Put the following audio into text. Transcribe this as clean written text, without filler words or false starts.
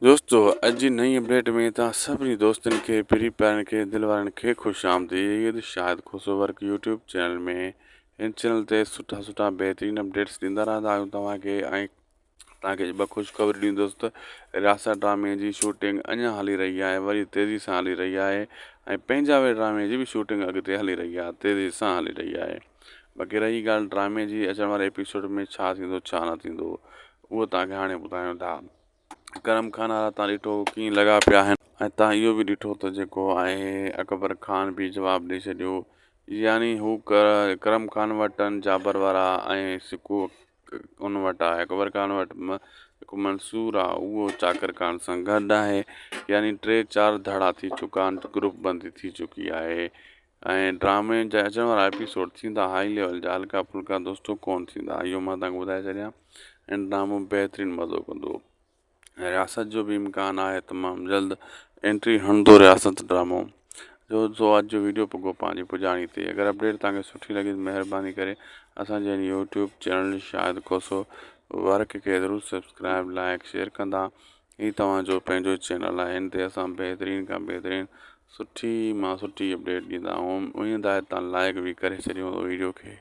दोस्तों अॼु जी नई अपडेट में तव्हां सभिनी दोस्तनि खे प्यारी प्यारनि खे दिलि वारनि खे ख़ुशि आमदीद। शाहिद खोसो वर्क यूट्यूब चैनल में हिन चैनल ते सुठा बहितरीन अपडेट्स ॾींदा रहंदा आहियूं तव्हांखे। ऐं तव्हांखे ॿ ख़ुशख़बरी ॾींदुसि त रियासत ड्रामे जी शूटिंग अञा हली रही आहे, वरी तेज़ी सां हली रही आहे। ऐं पंहिंजावे ड्रामे जी बि शूटिंग अॻिते हली रही आहे, तेज़ी सां हली रही आहे। बाक़ी रही ॻाल्हि ड्रामे जी अचण वारे एपिसोड में छा थींदो छा न थींदो, उहो तव्हांखे हाणे ॿुधायूं था। करम खान वारा तव्हां ॾिठो कीअं लॻा पिया आहिनि, ऐं तव्हां इहो बि ॾिठो त जेको आहे अकबर खान बि जवाबु ॾेई छॾियो। यानी हू करम खान वटि आहिनि जाबर वारा, ऐं सिकू उन वटि आहे अकबर खान वटि जेको मंसूर आहे उहो चाकर खान सां गॾु आहे। यानी 3-4 धड़ा थी चुका आहिनि, ग्रुप बंदी थी चुकी आहे। ऐं ड्रामे जा अचण वारा एपिसोड थींदा हाई लेवल जा, हल्का फुल्का दोस्तो कोन थींदा, इहो मां तव्हांखे ॿुधाए छॾियां। ऐं ड्रामो बहितरीनु मज़ो कंदो। रियासत जो भी इम्कान आहे तमामु जल्द एंट्री हणंदो रियासत ड्रामो जो अॼु जो वीडियो पुॻो पंहिंजी पुॼाणी ते। अगरि अपडेट तव्हांखे सुठी लॻी त महिरबानी करे असांजे यूट्यूब चैनल शाहिद खोसो वर्क खे ज़रूरु सब्सक्राइब लाइक शेयर कंदा। ही तव्हांजो पंहिंजो चैनल आहे, हिन ते असां बहितरीन खां बहितरीन सुठी अपडेट ॾींदा आहियूं। उमेद आहे तव्हां लाइक बि करे छॾियो वीडियो खे।